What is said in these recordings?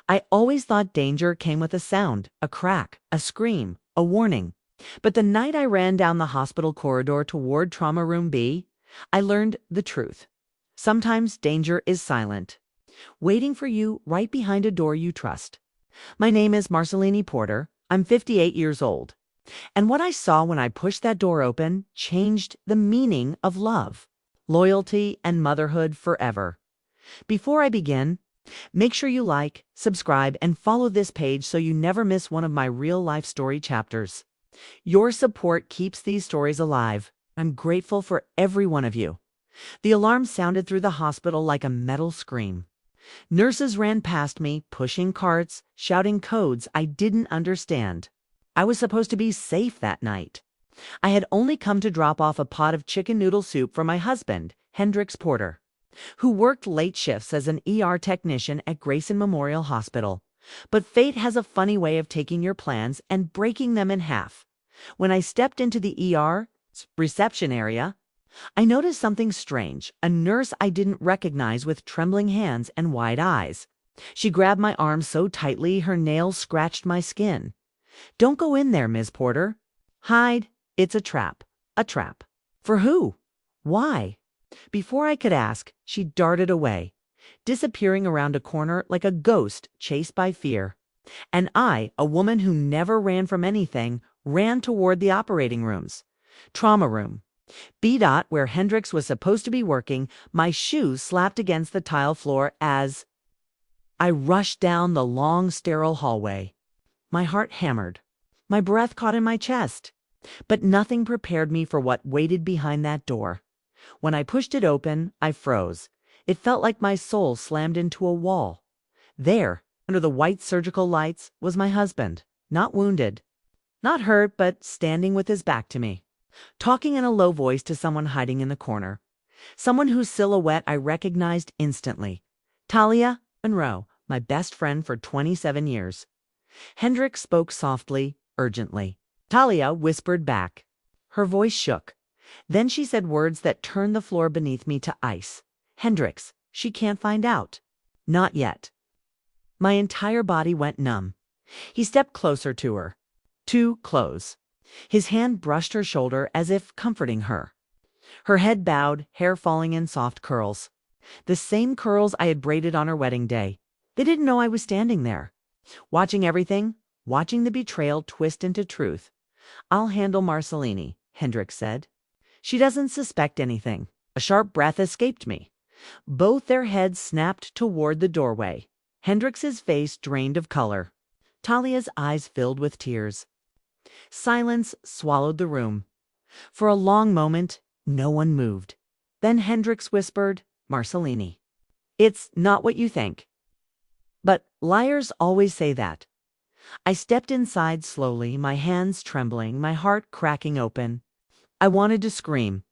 I always thought danger came with a sound, a crack, a scream, a warning. But the night I ran down the hospital corridor toward Trauma Room B, I learned the truth. Sometimes danger is silent, waiting for you right behind a door you trust. My name is Marcelini Porter. I'm 58 years old. And what I saw when I pushed that door open changed the meaning of love, loyalty, and motherhood forever. Before I begin, make sure you like, subscribe, and follow this page so you never miss one of my real-life story chapters. Your support keeps these stories alive. I'm grateful for every one of you. The alarm sounded through the hospital like a metal scream. Nurses ran past me, pushing carts, shouting codes I didn't understand. I was supposed to be safe that night. I had only come to drop off a pot of chicken noodle soup for my husband, Hendrix Porter, who worked late shifts as an ER technician at Grayson Memorial Hospital. But fate has a funny way of taking your plans and breaking them in half. When I stepped into the ER reception area, I noticed something strange, a nurse I didn't recognize with trembling hands and wide eyes. She grabbed my arm so tightly her nails scratched my skin. "Don't go in there, Ms. Porter. Hide. It's a trap. A trap. For who? Why?" Before I could ask, she darted away, disappearing around a corner like a ghost chased by fear. And I, a woman who never ran from anything, ran toward the operating rooms. Trauma room. B. Where Hendrix was supposed to be working, my shoes slapped against the tile floor as I rushed down the long, sterile hallway. My heart hammered. My breath caught in my chest. But nothing prepared me for what waited behind that door. When I pushed it open, I froze. It felt like my soul slammed into a wall. There, under the white surgical lights, was my husband, not wounded, not hurt, but standing with his back to me, talking in a low voice to someone hiding in the corner, someone whose silhouette I recognized instantly. Talia Monroe, my best friend for 27 years. Hendrix spoke softly, urgently. Talia whispered back. Her voice shook. Then she said words that turned the floor beneath me to ice. "Hendrix, she can't find out." "Not yet." My entire body went numb. He stepped closer to her. Too close. His hand brushed her shoulder as if comforting her. Her head bowed, hair falling in soft curls. The same curls I had braided on her wedding day. They didn't know I was standing there, watching everything, watching the betrayal twist into truth. "I'll handle Marcelini," Hendrix said. "She doesn't suspect anything." A sharp breath escaped me. Both their heads snapped toward the doorway. Hendrix's face drained of color. Talia's eyes filled with tears. Silence swallowed the room. For a long moment, no one moved. Then Hendrix whispered, "Marcelini. It's not what you think." But liars always say that. I stepped inside slowly, my hands trembling, my heart cracking open. I wanted to scream.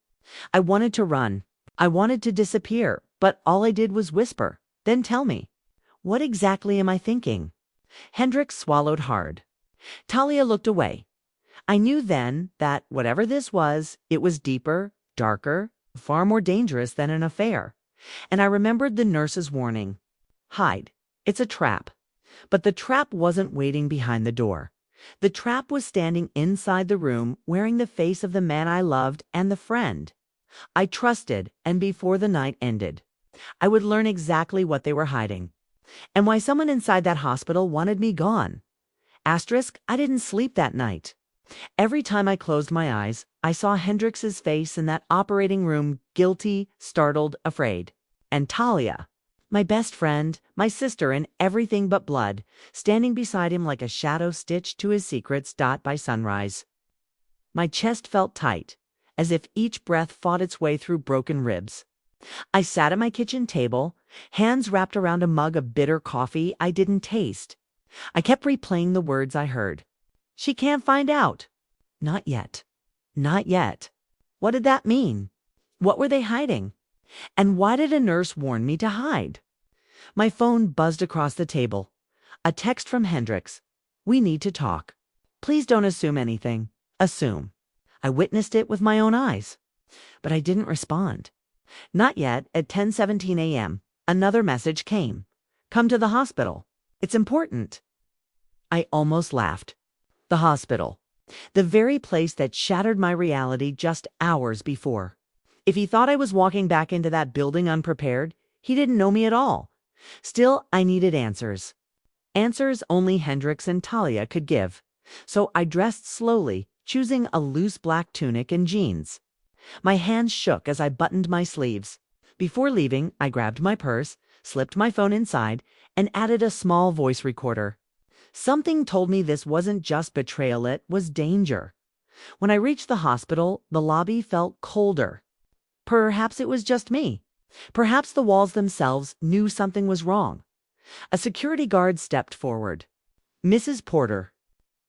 I wanted to run. I wanted to disappear, but all I did was whisper. "Then tell me, what exactly am I thinking?" Hendrix swallowed hard. Talia looked away. I knew then that whatever this was, it was deeper, darker, far more dangerous than an affair. And I remembered the nurse's warning. Hide. It's a trap. But the trap wasn't waiting behind the door. The trap was standing inside the room, wearing the face of the man I loved and the friend I trusted, and before the night ended, I would learn exactly what they were hiding, and why someone inside that hospital wanted me gone. Asterisk, I didn't sleep that night. Every time I closed my eyes, I saw Hendrix's face in that operating room, guilty, startled, afraid. And Talia, my best friend, my sister in everything but blood, standing beside him like a shadow stitched to his secrets by sunrise. My chest felt tight, as if each breath fought its way through broken ribs. I sat at my kitchen table, hands wrapped around a mug of bitter coffee I didn't taste. I kept replaying the words I heard. "She can't find out." Not yet. Not yet. What did that mean? What were they hiding? And why did a nurse warn me to hide? My phone buzzed across the table. A text from Hendrix. "We need to talk. Please don't assume anything." Assume. I witnessed it with my own eyes. But I didn't respond. Not yet. At 10:17 a.m., another message came. "Come to the hospital. It's important. I almost laughed. The hospital. The very place that shattered my reality just hours before. If he thought I was walking back into that building unprepared, he didn't know me at all. Still, I needed answers. Answers only Hendrix and Talia could give. So I dressed slowly, choosing a loose black tunic and jeans. My hands shook as I buttoned my sleeves. Before leaving, I grabbed my purse, slipped my phone inside, and added a small voice recorder. Something told me this wasn't just betrayal, it was danger. When I reached the hospital, the lobby felt colder. Perhaps it was just me. Perhaps the walls themselves knew something was wrong. A security guard stepped forward. "Mrs. Porter,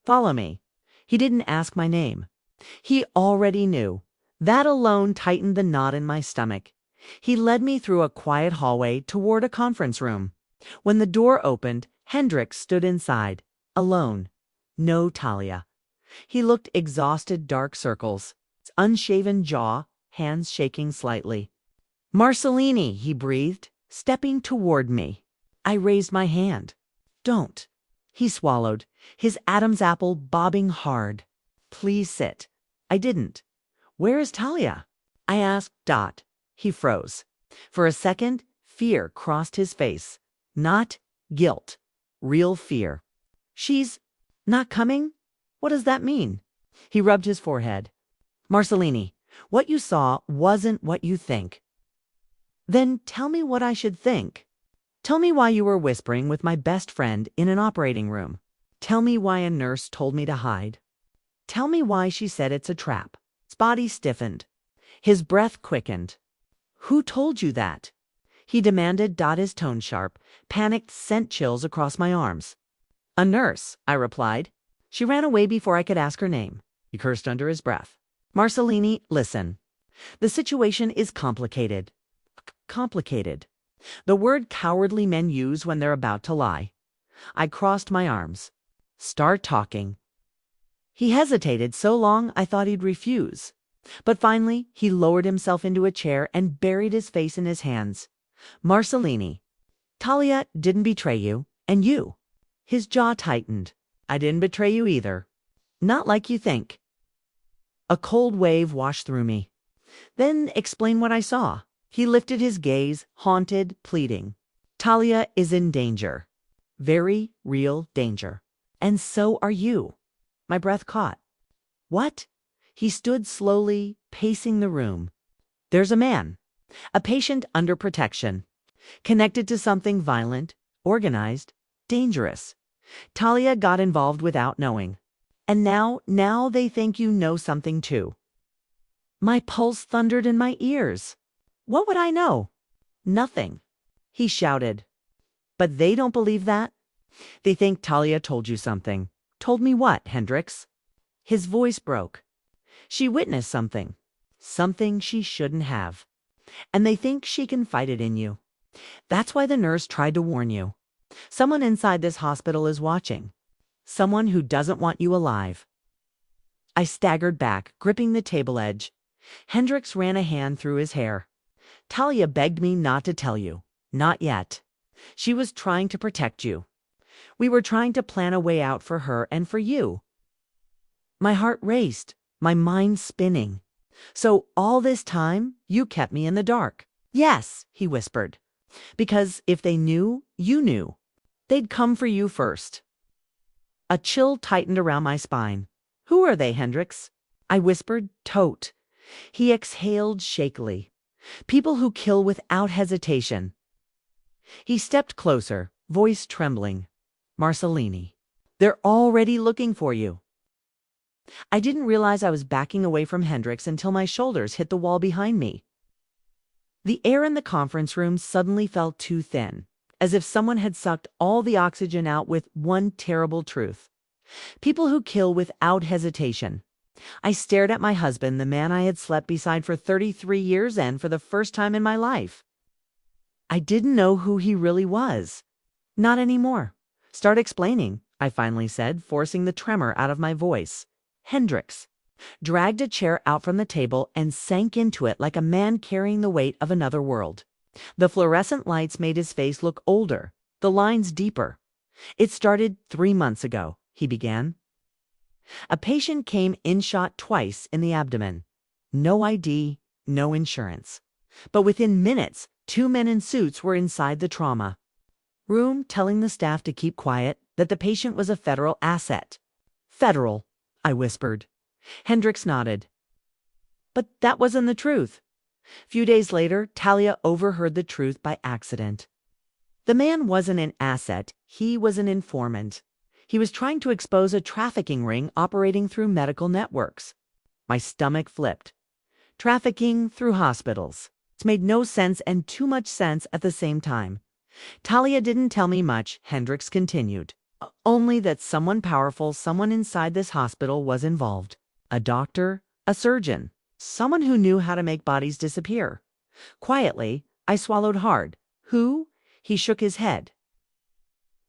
follow me." He didn't ask my name. He already knew. That alone tightened the knot in my stomach. He led me through a quiet hallway toward a conference room. When the door opened, Hendrix stood inside, alone. No Talia. He looked exhausted, dark circles, unshaven jaw, hands shaking slightly. "Marcellini," he breathed, stepping toward me. I raised my hand. "Don't." He swallowed, his Adam's apple bobbing hard. "Please sit." I didn't. "Where is Talia?" I asked. He froze. For a second, fear crossed his face. Not guilt. Real fear. "She's not coming? What does that mean?" He rubbed his forehead. "Marcellini, what you saw wasn't what you think." "Then tell me what I should think. Tell me why you were whispering with my best friend in an operating room. Tell me why a nurse told me to hide. Tell me why she said it's a trap." His body stiffened. His breath quickened. "Who told you that?" he demanded. His tone sharp. Panic sent chills across my arms. "A nurse," I replied. "She ran away before I could ask her name." He cursed under his breath. "Marcellini, listen. The situation is complicated." Complicated. The word cowardly men use when they're about to lie. I crossed my arms. "Start talking." He hesitated so long I thought he'd refuse. But finally, he lowered himself into a chair and buried his face in his hands. "Marcellini, Talia didn't betray you, and you." His jaw tightened. "I didn't betray you either. Not like you think." A cold wave washed through me. "Then explain what I saw." He lifted his gaze, haunted, pleading. "Talia is in danger. Very real danger. And so are you." My breath caught. "What?" He stood slowly, pacing the room. "There's a man. A patient under protection. Connected to something violent, organized, dangerous. Talia got involved without knowing. And now they think you know something too." My pulse thundered in my ears. What would I know? Nothing. He shouted. "But they don't believe that? They think Talia told you something." "Told me what, Hendrix?" His voice broke. "She witnessed something. Something she shouldn't have. And they think she can fight it in you. That's why the nurse tried to warn you. Someone inside this hospital is watching. Someone who doesn't want you alive." I staggered back, gripping the table edge. Hendrix ran a hand through his hair. "Talia begged me not to tell you. Not yet. She was trying to protect you. We were trying to plan a way out for her and for you." My heart raced, my mind spinning. "So all this time, you kept me in the dark." "Yes," he whispered. "Because if they knew, you knew. They'd come for you first." A chill tightened around my spine. "Who are they, Hendrix?" I whispered. "Tote." He exhaled shakily. "People who kill without hesitation." He stepped closer, voice trembling. "Marcellini, they're already looking for you." I didn't realize I was backing away from Hendrix until my shoulders hit the wall behind me. The air in the conference room suddenly felt too thin, as if someone had sucked all the oxygen out with one terrible truth. People who kill without hesitation. I stared at my husband, the man I had slept beside for 33 years and for the first time in my life. I didn't know who he really was. Not anymore. "Start explaining," I finally said, forcing the tremor out of my voice. Hendrix dragged a chair out from the table and sank into it like a man carrying the weight of another world. The fluorescent lights made his face look older, the lines deeper. It started 3 months ago, he began. A patient came in shot twice in the abdomen. No ID, no insurance. But within minutes, 2 men in suits were inside the trauma room telling the staff to keep quiet, that the patient was a federal asset. Federal, I whispered. Hendricks nodded. But that wasn't the truth. Few days later, Talia overheard the truth by accident. The man wasn't an asset, he was an informant. He was trying to expose a trafficking ring operating through medical networks. My stomach flipped. Trafficking through hospitals. It made no sense and too much sense at the same time. Talia didn't tell me much, Hendricks continued. Only that someone powerful, someone inside this hospital was involved. A doctor, a surgeon, someone who knew how to make bodies disappear. Quietly, I swallowed hard. Who? He shook his head.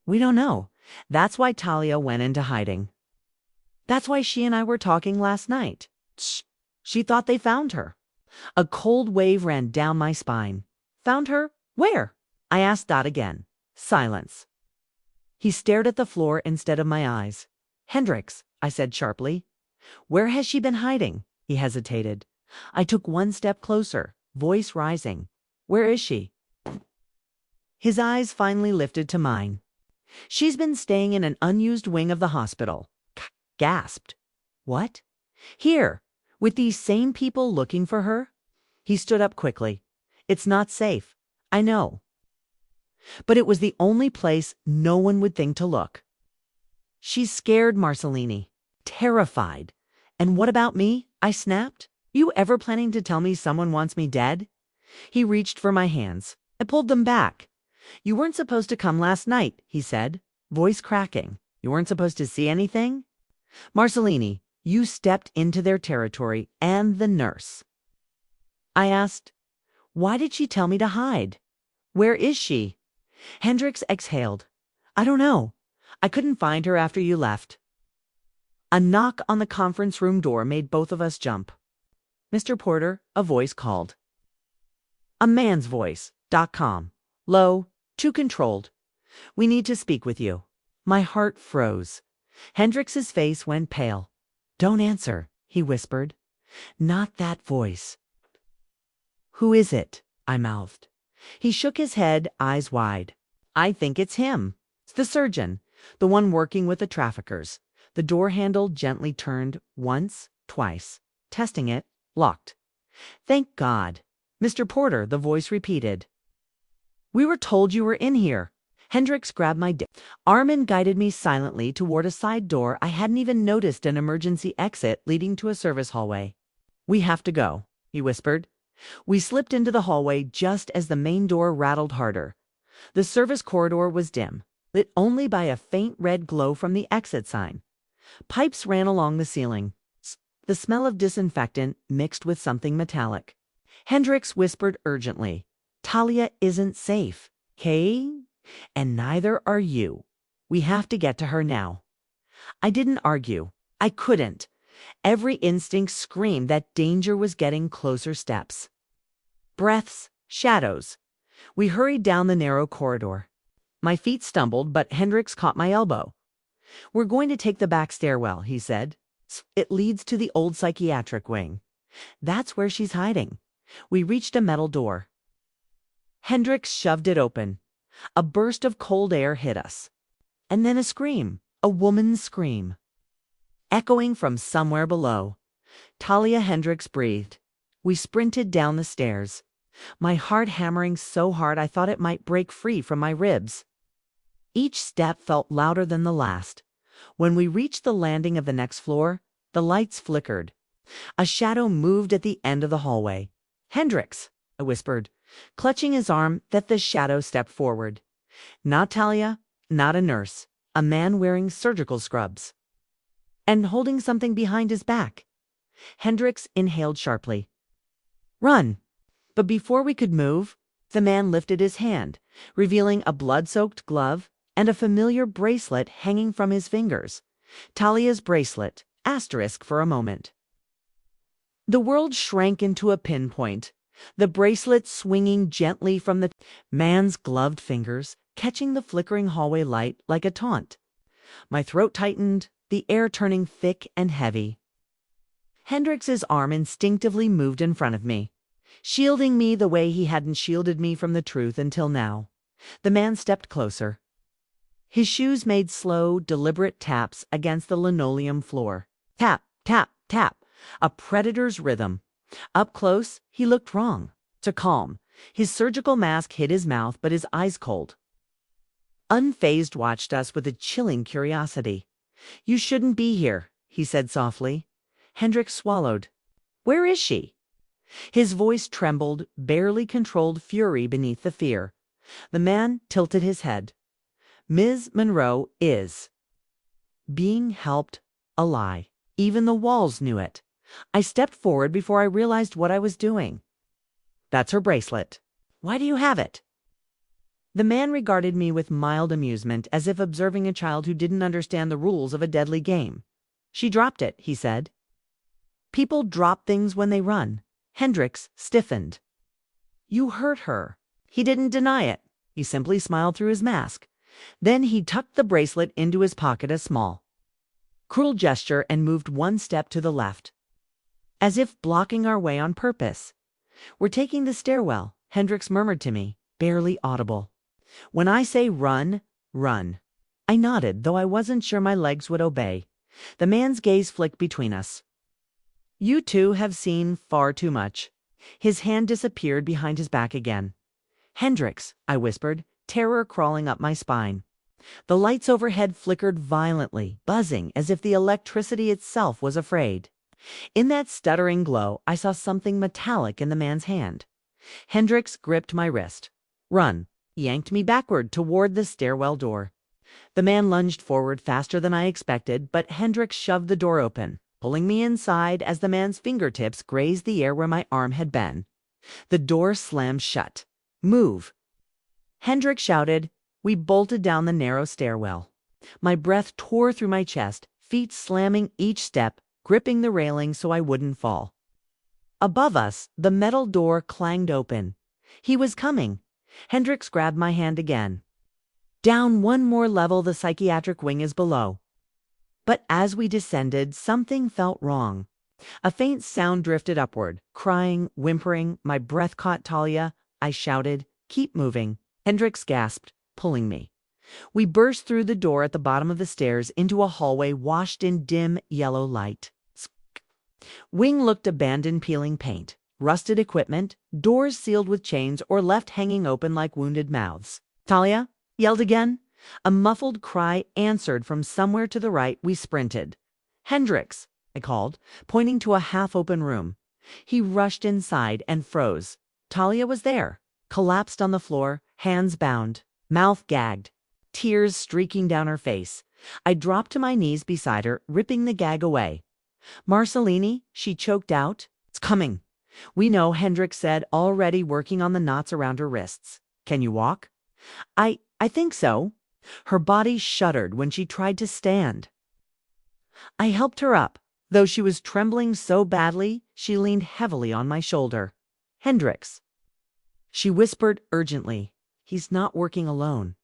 We don't know. That's why Talia went into hiding. That's why she and I were talking last night. Shh. She thought they found her. A cold wave ran down my spine. Found her? Where? I asked Dot again. Silence. He stared at the floor instead of my eyes. Hendricks, I said sharply. Where has she been hiding? He hesitated. I took one step closer, voice rising. Where is she? His eyes finally lifted to mine. She's been staying in an unused wing of the hospital. Gasped. What? Here, with these same people looking for her? He stood up quickly. It's not safe. I know. But it was the only place no one would think to look. She's scared, Marcellini. Terrified. And what about me? I snapped. You ever planning to tell me someone wants me dead? He reached for my hands. I pulled them back. You weren't supposed to come last night, he said, voice cracking. You weren't supposed to see anything? Marcellini, you stepped into their territory and the nurse. I asked, why did she tell me to hide? Where is she? Hendricks exhaled. I don't know. I couldn't find her after you left. A knock on the conference room door made both of us jump. Mr. Porter, a voice called. A man's voice. .com. Low, too controlled. We need to speak with you. My heart froze. Hendricks's face went pale. Don't answer, he whispered. Not that voice. Who is it? I mouthed. He shook his head, eyes wide. I think it's him. It's the surgeon, the one working with the traffickers. The door handle gently turned once, twice. Testing it, locked. Thank God. Mr. Porter, the voice repeated. We were told you were in here. Hendricks grabbed my arm and guided me silently toward a side door. I hadn't even noticed an emergency exit leading to a service hallway. We have to go, he whispered. We slipped into the hallway just as the main door rattled harder. The service corridor was dim, lit only by a faint red glow from the exit sign. Pipes ran along the ceiling. The smell of disinfectant mixed with something metallic. Hendricks whispered urgently, Talia isn't safe, okay? And neither are you. We have to get to her now. I didn't argue. I couldn't. Every instinct screamed that danger was getting closer steps. Breaths, shadows. We hurried down the narrow corridor. My feet stumbled, but Hendricks caught my elbow. We're going to take the back stairwell, he said. It leads to the old psychiatric wing. That's where she's hiding. We reached a metal door. Hendricks shoved it open. A burst of cold air hit us. And then a scream, a woman's scream. Echoing from somewhere below. Talia Hendricks breathed. We sprinted down the stairs. My heart hammering so hard I thought it might break free from my ribs. Each step felt louder than the last. When we reached the landing of the next floor, the lights flickered. A shadow moved at the end of the hallway. Hendricks, I whispered, clutching his arm that the shadow stepped forward. Not Talia, not a nurse, a man wearing surgical scrubs. And holding something behind his back. Hendricks inhaled sharply. Run! But before we could move, the man lifted his hand, revealing a blood-soaked glove and a familiar bracelet hanging from his fingers. Talia's bracelet, asterisk for a moment. The world shrank into a pinpoint, the bracelet swinging gently from the man's gloved fingers, catching the flickering hallway light like a taunt. My throat tightened, the air turning thick and heavy. Hendrix's arm instinctively moved in front of me, shielding me the way he hadn't shielded me from the truth until now. The man stepped closer. His shoes made slow, deliberate taps against the linoleum floor. Tap, tap, tap, a predator's rhythm. Up close, he looked wrong, to calm. His surgical mask hid his mouth, but his eyes cold. Unfazed watched us with a chilling curiosity. "You shouldn't be here," he said softly. Hendrix swallowed. "Where is she?" His voice trembled, barely controlled fury beneath the fear. The man tilted his head. "Ms. Monroe is being helped." A lie. Even the walls knew it. I stepped forward before I realized what I was doing. "That's her bracelet. Why do you have it?" The man regarded me with mild amusement, as if observing a child who didn't understand the rules of a deadly game. "She dropped it," he said. People drop things when they run. Hendrix stiffened. "You hurt her." He didn't deny it. He simply smiled through his mask. Then he tucked the bracelet into his pocket, a small, cruel gesture, and moved one step to the left, as if blocking our way on purpose. "We're taking the stairwell," Hendrix murmured to me, barely audible. "When I say run, run." I nodded, though I wasn't sure my legs would obey. The man's gaze flicked between us. "You two have seen far too much." His hand disappeared behind his back again. "Hendrix," I whispered, terror crawling up my spine. The lights overhead flickered violently, buzzing as if the electricity itself was afraid. In that stuttering glow, I saw something metallic in the man's hand. Hendrix gripped my wrist. "Run," yanked me backward toward the stairwell door. The man lunged forward faster than I expected, but Hendrix shoved the door open, pulling me inside as the man's fingertips grazed the air where my arm had been. The door slammed shut. "Move!" Hendrix shouted. We bolted down the narrow stairwell. My breath tore through my chest, feet slamming each step, gripping the railing so I wouldn't fall. Above us, the metal door clanged open. He was coming. Hendrix grabbed my hand again. "Down one more level, the psychiatric wing is below." But as we descended, something felt wrong. A faint sound drifted upward, crying, whimpering. My breath caught Talia. I shouted, "Keep moving." Hendrix gasped, pulling me. We burst through the door at the bottom of the stairs into a hallway washed in dim yellow light. Wing looked abandoned, peeling paint, rusted equipment, doors sealed with chains or left hanging open like wounded mouths. "Talia!" yelled again. A muffled cry answered from somewhere to the right. We sprinted. "Hendrix!" I called, pointing to a half-open room. He rushed inside and froze. Talia was there, collapsed on the floor, hands bound, mouth gagged, tears streaking down her face. I dropped to my knees beside her, ripping the gag away. "Marcellini," she choked out. "It's coming." "We know," Hendrix said, already working on the knots around her wrists. "Can you walk?" I think so." Her body shuddered when she tried to stand. I helped her up, though she was trembling so badly she leaned heavily on my shoulder. "Hendrix," she whispered urgently. "He's not working alone."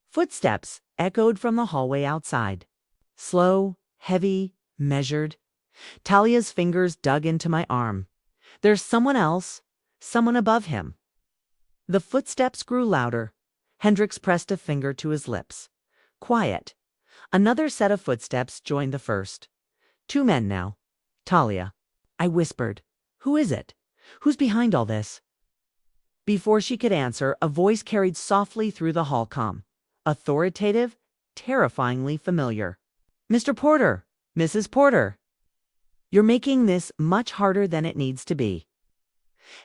Footsteps echoed from the hallway outside. Slow, heavy, measured. Talia's fingers dug into my arm. "There's someone else, someone above him." The footsteps grew louder. Hendrix pressed a finger to his lips. Quiet. Another set of footsteps joined the first. 2 men now. "Talia." I whispered. "Who is it? Who's behind all this?" Before she could answer, a voice carried softly through the hallcom. Authoritative, terrifyingly familiar. "Mr. Porter! Mrs. Porter! You're making this much harder than it needs to be."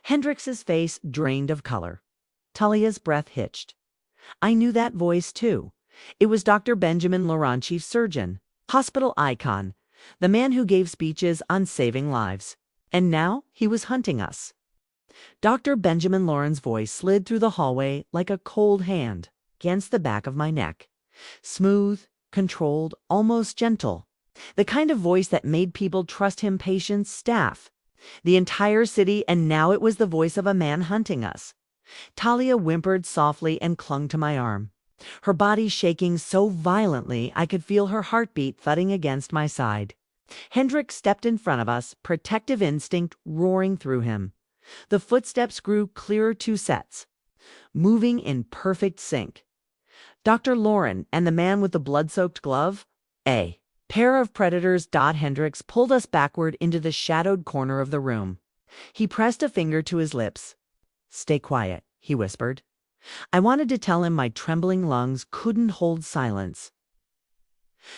Hendrix's face drained of color. Talia's breath hitched. I knew that voice, too. It was Dr. Benjamin Laurent, chief surgeon, hospital icon, the man who gave speeches on saving lives. And now he was hunting us. Dr. Benjamin Laurent's voice slid through the hallway like a cold hand against the back of my neck. Smooth, controlled, almost gentle. The kind of voice that made people trust him, patients, staff, the entire city, and now it was the voice of a man hunting us. Talia whimpered softly and clung to my arm, her body shaking so violently I could feel her heartbeat thudding against my side. Hendrik stepped in front of us, protective instinct roaring through him. The footsteps grew clearer 2 sets, moving in perfect sync. Dr. Lauren and the man with the blood-soaked glove? A pair of predators. Hendricks pulled us backward into the shadowed corner of the room. He pressed a finger to his lips. "Stay quiet," he whispered. I wanted to tell him my trembling lungs couldn't hold silence,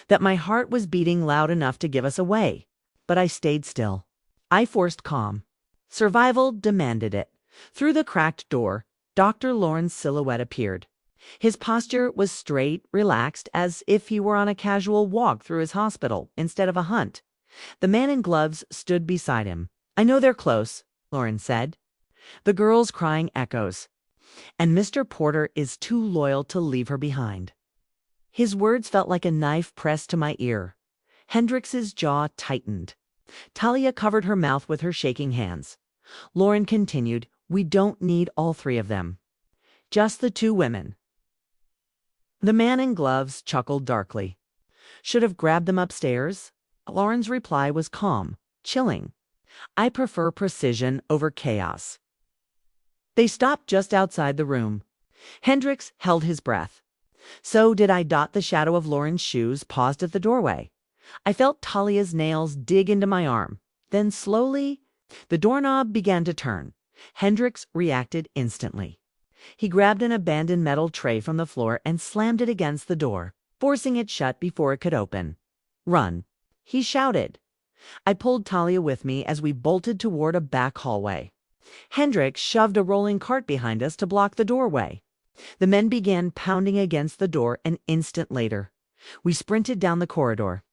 that my heart was beating loud enough to give us away. But I stayed still. I forced calm. Survival demanded it. Through the cracked door, Dr. Lauren's silhouette appeared. His posture was straight, relaxed, as if he were on a casual walk through his hospital instead of a hunt. The man in gloves stood beside him. "I know they're close," Lauren said. "The girl's crying echoes. And Mr. Porter is too loyal to leave her behind." His words felt like a knife pressed to my ear. Hendricks's jaw tightened. Talia covered her mouth with her shaking hands. Lauren continued, "We don't need all 3 of them. Just the 2 women." The man in gloves chuckled darkly. "Should have grabbed them upstairs?" Lauren's reply was calm, chilling. "I prefer precision over chaos." They stopped just outside the room. Hendricks held his breath. So did I. The shadow of Lauren's shoes paused at the doorway. I felt Talia's nails dig into my arm. Then slowly, the doorknob began to turn. Hendricks reacted instantly. He grabbed an abandoned metal tray from the floor and slammed it against the door, forcing it shut before it could open. "Run," he shouted. I pulled Talia with me as we bolted toward a back hallway. Hendricks shoved a rolling cart behind us to block the doorway. The men began pounding against the door an instant later. We sprinted down the corridor.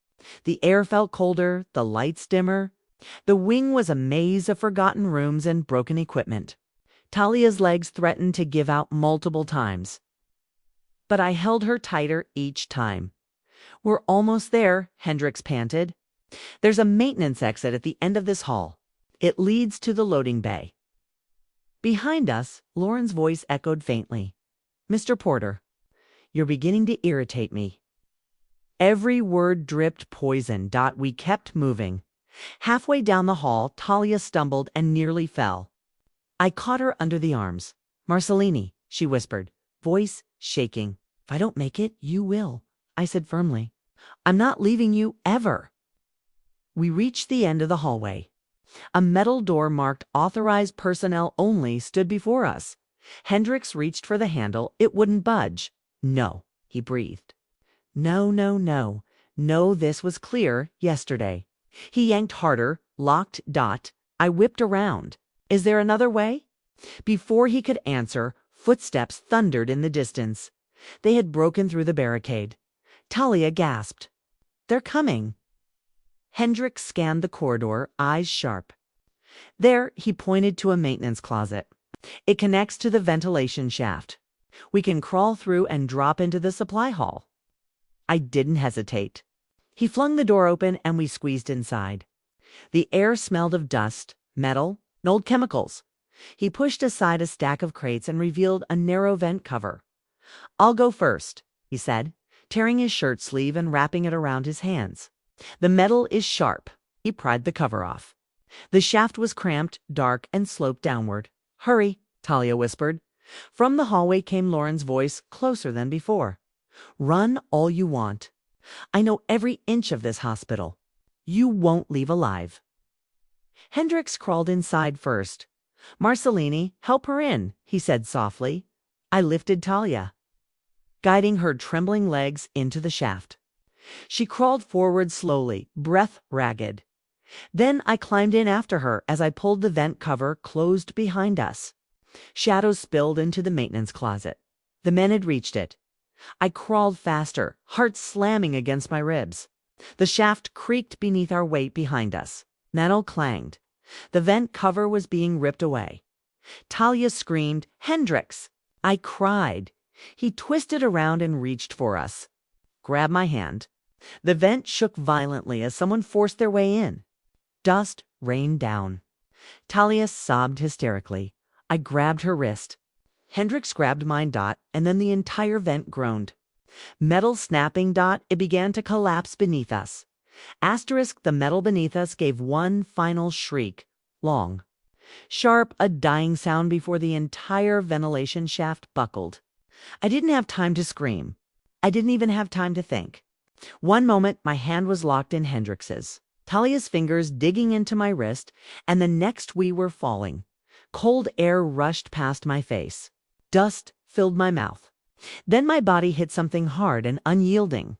The air felt colder, the lights dimmer. The wing was a maze of forgotten rooms and broken equipment. Talia's legs threatened to give out multiple times, but I held her tighter each time. "We're almost there," Hendricks panted. "There's a maintenance exit at the end of this hall. It leads to the loading bay." Behind us, Lauren's voice echoed faintly. "Mr. Porter, you're beginning to irritate me." Every word dripped poison. We kept moving. Halfway down the hall, Talia stumbled and nearly fell. I caught her under the arms. "Marcellini," she whispered, voice shaking. "If I don't make it, you will," I said firmly. "I'm not leaving you, ever." We reached the end of the hallway. A metal door marked "Authorized Personnel Only" stood before us. Hendricks reached for the handle. It wouldn't budge. "No," he breathed. No, no, no. No, this was clear yesterday. He yanked harder, locked. I whipped around. "Is there another way?" Before he could answer, footsteps thundered in the distance. They had broken through the barricade. Talia gasped. "They're coming." Hendricks scanned the corridor, eyes sharp. There, he pointed to a maintenance closet. "It connects to the ventilation shaft. We can crawl through and drop into the supply hall." I didn't hesitate. He flung the door open and we squeezed inside. The air smelled of dust, metal, and old chemicals. He pushed aside a stack of crates and revealed a narrow vent cover. "I'll go first," he said, tearing his shirt sleeve and wrapping it around his hands. "The metal is sharp." He pried the cover off. The shaft was cramped, dark, and sloped downward. "Hurry," Talia whispered. From the hallway came Lauren's voice, closer than before. "Run all you want. I know every inch of this hospital. You won't leave alive." Hendricks crawled inside first. "Marcellini, help her in," he said softly. I lifted Talia, guiding her trembling legs into the shaft. She crawled forward slowly, breath ragged. Then I climbed in after her as I pulled the vent cover closed behind us. Shadows spilled into the maintenance closet. The men had reached it. I crawled faster, heart slamming against my ribs. The shaft creaked beneath our weight behind us. Metal clanged. The vent cover was being ripped away. Talia screamed, "Hendricks!" I cried. He twisted around and reached for us. Grabbed my hand. The vent shook violently as someone forced their way in. Dust rained down. Talia sobbed hysterically. I grabbed her wrist. Hendrix grabbed mine, and then the entire vent groaned. Metal snapping, it began to collapse beneath us. Asterisk, the metal beneath us gave one final shriek, long, sharp, a dying sound before the entire ventilation shaft buckled. I didn't have time to scream. I didn't even have time to think. One moment, my hand was locked in Hendrix's, Talia's fingers digging into my wrist, and the next we were falling. Cold air rushed past my face. Dust filled my mouth. Then my body hit something hard and unyielding.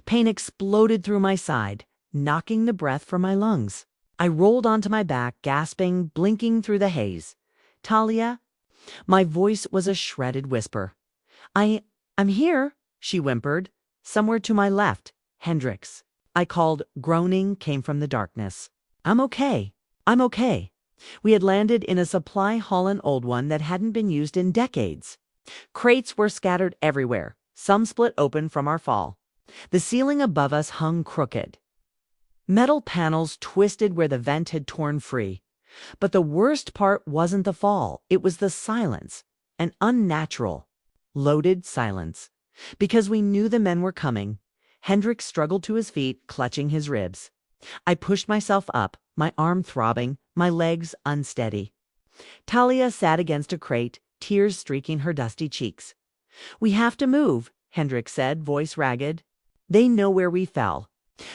Pain exploded through my side, knocking the breath from my lungs. I rolled onto my back, gasping, blinking through the haze. "Talia?" My voice was a shredded whisper. I'm here," she whimpered. "Somewhere to my left. Hendrix." I called. Groaning came from the darkness. I'm okay. We had landed in a supply hall, an old one that hadn't been used in decades. Crates were scattered everywhere, some split open from our fall. The ceiling above us hung crooked. Metal panels twisted where the vent had torn free. But the worst part wasn't the fall, it was the silence. An unnatural, loaded silence. Because we knew the men were coming. Hendrix struggled to his feet, clutching his ribs. I pushed myself up, my arm throbbing, my legs unsteady. Talia sat against a crate, tears streaking her dusty cheeks. "We have to move," Hendrix said, voice ragged. "They know where we fell.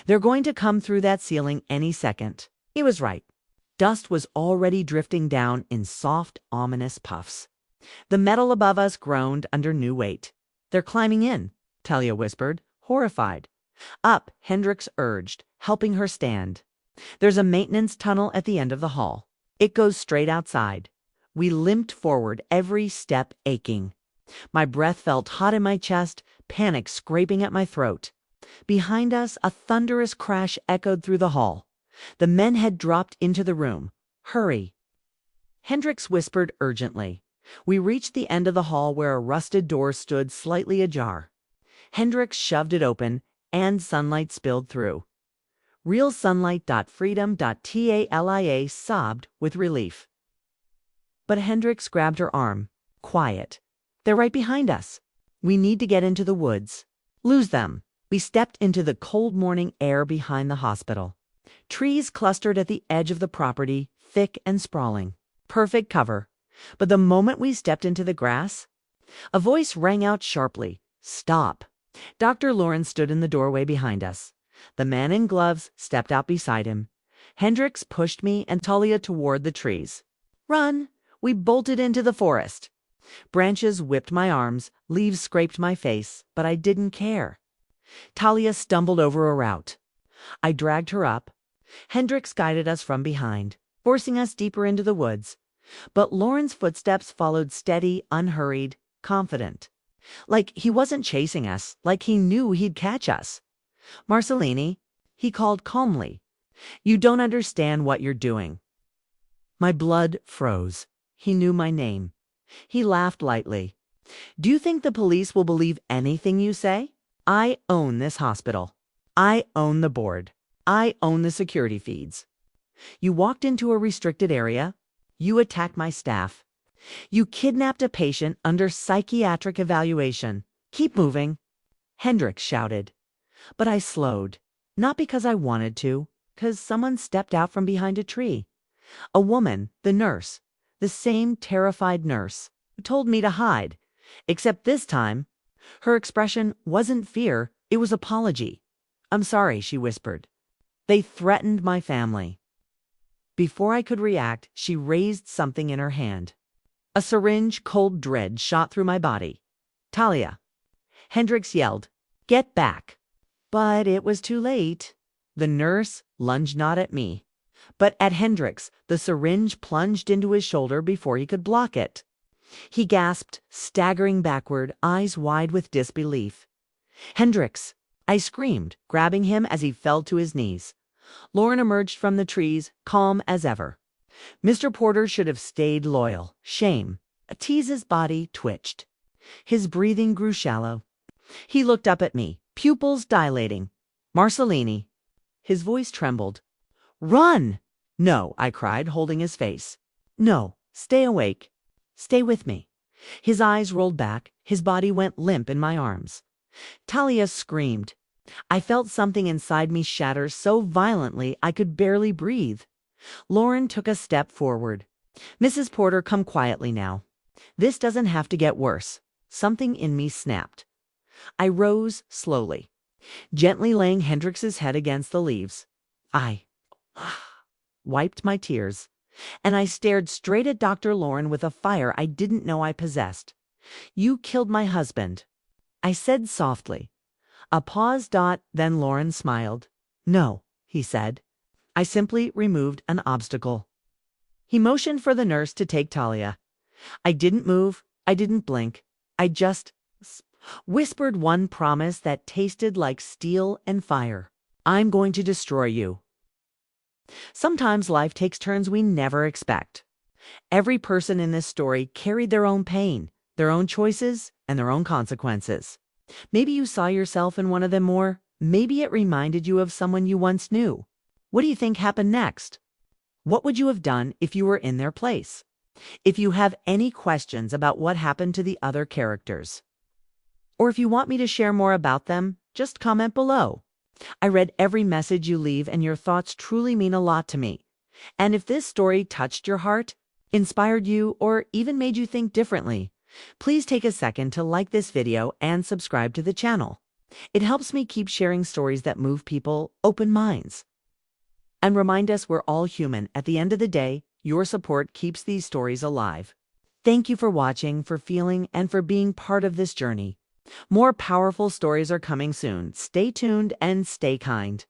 They're going to come through that ceiling any second." He was right. Dust was already drifting down in soft, ominous puffs. The metal above us groaned under new weight. "They're climbing in," Talia whispered, horrified. "Up," Hendrix urged, helping her stand. "There's a maintenance tunnel at the end of the hall. It goes straight outside." We limped forward, every step aching. My breath felt hot in my chest, panic scraping at my throat. Behind us, a thunderous crash echoed through the hall. The men had dropped into the room. "Hurry." Hendrix whispered urgently. We reached the end of the hall where a rusted door stood slightly ajar. Hendrix shoved it open, and sunlight spilled through. Real sunlight. Freedom. Talia sobbed with relief. But Hendrix grabbed her arm. "Quiet. They're right behind us. We need to get into the woods. Lose them." We stepped into the cold morning air behind the hospital. Trees clustered at the edge of the property, thick and sprawling. Perfect cover. But the moment we stepped into the grass, a voice rang out sharply. "Stop." Dr. Lawrence stood in the doorway behind us. The man in gloves stepped out beside him. Hendrix pushed me and Talia toward the trees. "Run!" We bolted into the forest. Branches whipped my arms, leaves scraped my face, but I didn't care. Talia stumbled over a route. I dragged her up. Hendrix guided us from behind, forcing us deeper into the woods. But Lauren's footsteps followed steady, unhurried, confident. Like he wasn't chasing us, like he knew he'd catch us. "Marcellini," he called calmly. "You don't understand what you're doing." My blood froze. He knew my name. He laughed lightly. "Do you think the police will believe anything you say? I own this hospital. I own the board. I own the security feeds. You walked into a restricted area. You attacked my staff. You kidnapped a patient under psychiatric evaluation. Keep moving." Hendrix shouted. But I slowed. Not because I wanted to, because someone stepped out from behind a tree. A woman, the nurse, the same terrified nurse, who told me to hide. Except this time, her expression wasn't fear, it was apology. "I'm sorry," she whispered. "They threatened my family." Before I could react, she raised something in her hand. A syringe, cold dread shot through my body. "Talia!" Hendrix yelled. "Get back!" But it was too late. The nurse lunged not at me, but at Hendrix. The syringe plunged into his shoulder before he could block it. He gasped, staggering backward, eyes wide with disbelief. "Hendrix!" I screamed, grabbing him as he fell to his knees. Lauren emerged from the trees, calm as ever. Mr. Porter should have stayed loyal. Shame. Tease's body twitched. His breathing grew shallow. He looked up at me, pupils dilating. "Marcellini." His voice trembled. "Run!" "No," I cried, holding his face. "No, stay awake. Stay with me. His eyes rolled back, his body went limp in my arms. Talia screamed. I felt something inside me shatter so violently I could barely breathe. Lauren took a step forward. "Mrs. Porter, come quietly now. This doesn't have to get worse." Something in me snapped. I rose slowly, gently laying Hendrix's head against the leaves. I wiped my tears, and I stared straight at Dr. Lauren with a fire I didn't know I possessed. "You killed my husband," I said softly. A pause. Then Lauren smiled. "No," he said. "I simply removed an obstacle." He motioned for the nurse to take Talia. I didn't move. I didn't blink. I just whispered one promise that tasted like steel and fire. "I'm going to destroy you." Sometimes life takes turns we never expect. Every person in this story carried their own pain, their own choices, and their own consequences. Maybe you saw yourself in one of them more. Maybe it reminded you of someone you once knew. What do you think happened next? What would you have done if you were in their place? If you have any questions about what happened to the other characters, or if you want me to share more about them, just comment below. I read every message you leave, and your thoughts truly mean a lot to me. And if this story touched your heart, inspired you, or even made you think differently, please take a second to like this video and subscribe to the channel. It helps me keep sharing stories that move people, open minds, and remind us we're all human. At the end of the day, your support keeps these stories alive. Thank you for watching, for feeling, and for being part of this journey. More powerful stories are coming soon. Stay tuned and stay kind.